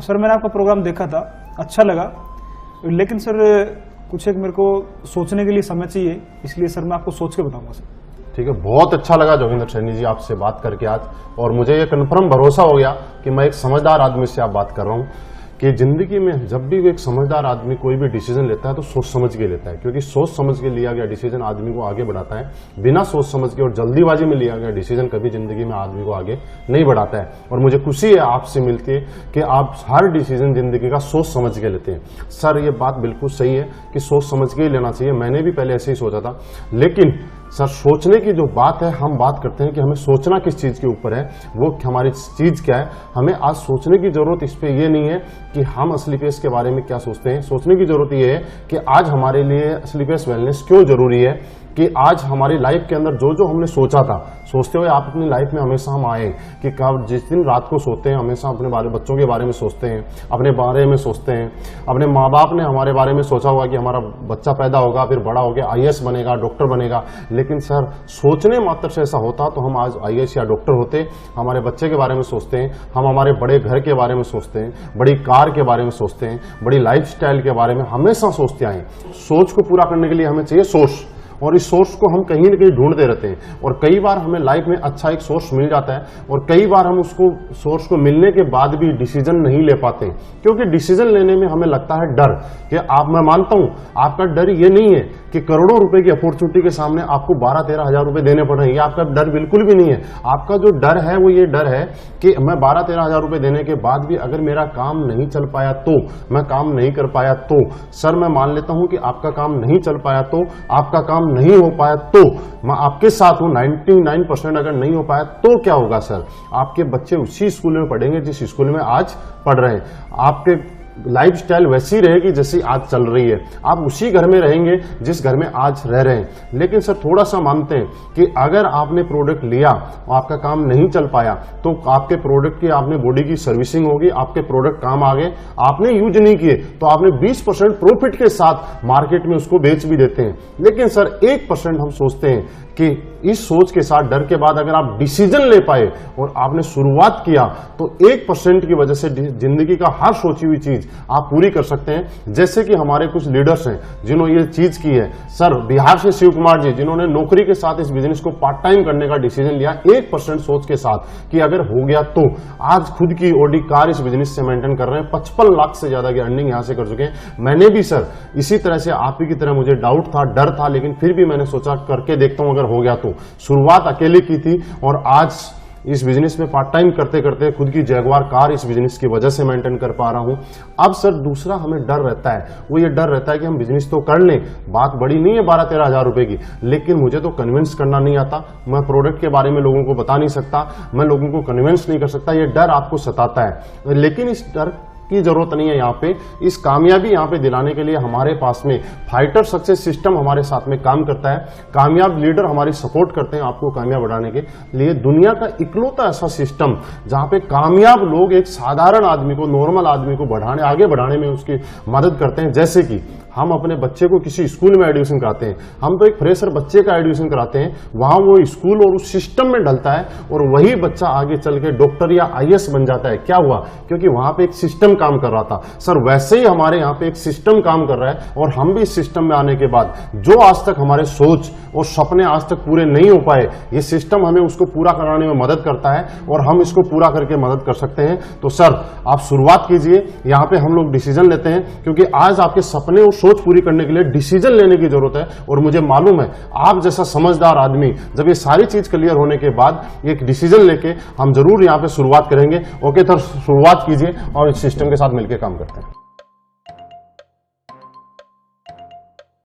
तो सर मैंने आपका प्रोग्राम देखा था, अच्छा लगा, लेकिन सर कुछ एक मेरे को सोचने के लिए समय चाहिए, इसलिए सर मैं आपको सोच के बताऊंगा सर। ठीक है, बहुत अच्छा लगा जोगिंदर सैनी जी आपसे बात करके आज, और मुझे ये कन्फर्म भरोसा हो गया कि मैं एक समझदार आदमी से आप बात कर रहा हूँ कि जिंदगी में जब भी एक समझदार आदमी कोई भी डिसीजन लेता है तो सोच समझ के लेता है, क्योंकि सोच समझ के लिया गया डिसीजन आदमी को आगे बढ़ाता है। बिना सोच समझ के और जल्दीबाजी में लिया गया डिसीजन कभी जिंदगी में आदमी को आगे नहीं बढ़ाता है। और मुझे खुशी है आपसे मिलके कि आप हर डिसीजन जिंदगी का सोच समझ के लेते हैं। सर ये बात बिल्कुल सही है कि सोच समझ के ही लेना चाहिए, मैंने भी पहले ऐसे ही सोचा था, लेकिन सर सोचने की जो बात है, हम बात करते हैं कि हमें सोचना किस चीज के ऊपर है, वो हमारी चीज क्या है। हमें आज सोचने की जरूरत इस पे ये नहीं है कि हम स्लीपेस के बारे में क्या सोचते हैं, सोचने की जरूरत ये है कि आज हमारे लिए स्लीपेस वेलनेस क्यों जरूरी है, कि आज हमारी लाइफ के अंदर जो जो हमने सोचा था, सोचते हुए आप अपनी लाइफ में हमेशा हम आए कि कब जिस दिन रात को सोते हैं हमेशा अपने बच्चों के बारे में सोचते हैं, अपने बारे में सोचते हैं। अपने माँ बाप ने हमारे बारे में सोचा होगा कि हमारा बच्चा पैदा होगा, फिर बड़ा हो गया IAS बनेगा, डॉक्टर बनेगा, लेकिन सर सोचने मात्र से ऐसा होता तो हम आज IAS या डॉक्टर होते। हमारे बच्चे के बारे में सोचते हैं, हम हमारे बड़े घर के बारे में सोचते हैं, बड़ी कार के बारे में सोचते हैं, बड़ी लाइफस्टाइल के बारे में हमेशा सोचते आए। सोच को पूरा करने के लिए हमें चाहिए सोर्स, और इस सोर्स को हम कहीं न कहीं ढूंढते रहते हैं, और कई बार हमें लाइफ में अच्छा एक सोर्स मिल जाता है, और कई बार हम उसको सोर्स को मिलने के बाद भी डिसीजन नहीं ले पाते हैं, क्योंकि डिसीजन लेने में हमें लगता है डर कि मैं मानता हूं आपका डर ये नहीं है कि करोड़ों रुपए की अपॉर्चुनिटी के सामने आपको 12-13 हजार रुपए देने पड़ रहे हैं, ये आपका डर बिल्कुल भी नहीं है। आपका जो डर है वो ये डर है कि मैं 12-13 हजार रुपए देने के बाद भी अगर मेरा काम नहीं चल पाया तो, मैं काम नहीं कर पाया तो। सर मैं मान लेता हूं कि आपका काम नहीं चल पाया तो, आपका काम नहीं हो पाया तो, मैं आपके साथ हूं, 99% अगर नहीं हो पाया तो क्या होगा सर, आपके बच्चे उसी स्कूल में पढ़ेंगे जिस स्कूल में आज पढ़ रहे हैं, आपके लाइफस्टाइल वैसी रहेगी जैसी आज चल रही है, आप उसी घर में रहेंगे जिस घर में आज रह रहे हैं। लेकिन सर थोड़ा सा मानते हैं कि अगर आपने प्रोडक्ट लिया और आपका काम नहीं चल पाया तो आपके प्रोडक्ट की आपने बॉडी की सर्विसिंग होगी, आपके प्रोडक्ट काम आ गए, आपने यूज नहीं किए तो आपने 20% प्रॉफिट के साथ मार्केट में उसको बेच भी देते हैं। लेकिन सर 1% हम सोचते हैं कि इस सोच के साथ डर के बाद अगर आप डिसीजन ले पाए और आपने शुरुआत किया तो 1% की वजह से जिंदगी का हर सोची हुई चीज आप पूरी कर सकते हैं। जैसे कि हमारे कुछ लीडर्स हैं जिन्होंने ये चीज की है, सर बिहार से शिव कुमार जी जिन्होंने नौकरी के साथ इस बिजनेस को पार्ट टाइम करने का डिसीजन लिया 1% सोच के साथ कि अगर हो गया तो, आज खुद की ऑडी कार इस बिजनेस से मेंटेन कर रहे हैं, 55 लाख से ज्यादा की अर्निंग यहां से कर चुके हैं। मैंने भी सर इसी तरह से आप ही की तरह मुझे डाउट था, डर था, लेकिन फिर भी मैंने सोचा करके देखता हूं अगर हो गया तो। शुरुआत अकेले की थी और आज इस बिजनेस में पार्ट टाइम करते करते खुद की जैगवार कार इस बिजनेस की वजह से मेंटेन कर पा रहा हूं। अब सर दूसरा हमें डर रहता है, वो ये डर रहता है कि हम बिजनेस तो कर लें, बात बड़ी नहीं है 12-13 हजार रुपए की, लेकिन मुझे तो कन्विंस करना नहीं आता, मैं प्रोडक्ट के बारे में लोगों को बता नहीं सकता, मैं लोगों को कन्विंस नहीं कर सकता, ये डर आपको सताता है। लेकिन इस डर की जरूरत नहीं है, यहाँ पे इस कामयाबी यहाँ पे दिलाने के लिए हमारे पास में फाइटर सक्सेस सिस्टम हमारे साथ में काम करता है, कामयाब लीडर हमारी सपोर्ट करते हैं आपको कामयाब बनाने के लिए। दुनिया का इकलौता ऐसा सिस्टम जहाँ पे कामयाब लोग एक साधारण आदमी को, नॉर्मल आदमी को आगे बढ़ाने में उसकी मदद करते हैं। जैसे कि हम अपने बच्चे को किसी स्कूल में एडमिशन कराते हैं, हम तो एक फ्रेशर बच्चे का एडमिशन कराते हैं, वहां वो स्कूल और उस सिस्टम में ढलता है और वही बच्चा आगे चल के डॉक्टर या IAS बन जाता है। क्या हुआ? क्योंकि वहां पे एक सिस्टम काम कर रहा था। सर वैसे ही हमारे यहाँ पे एक सिस्टम काम कर रहा है और हम भी इस सिस्टम में आने के बाद जो आज तक हमारे सोच और सपने आज तक पूरे नहीं हो पाए, ये सिस्टम हमें उसको पूरा कराने में मदद करता है और हम इसको पूरा करके मदद कर सकते हैं। तो सर आप शुरुआत कीजिए, यहाँ पे हम लोग डिसीजन लेते हैं, क्योंकि आज आपके सपने और सोच पूरी करने के लिए डिसीजन लेने की जरूरत है। और मुझे मालूम है आप जैसा समझदार आदमी जब ये सारी चीज क्लियर होने के बाद एक डिसीजन लेके हम जरूर यहाँ पे शुरुआत करेंगे। ओके सर, शुरुआत कीजिए और इस सिस्टम के साथ मिलकर काम करते हैं।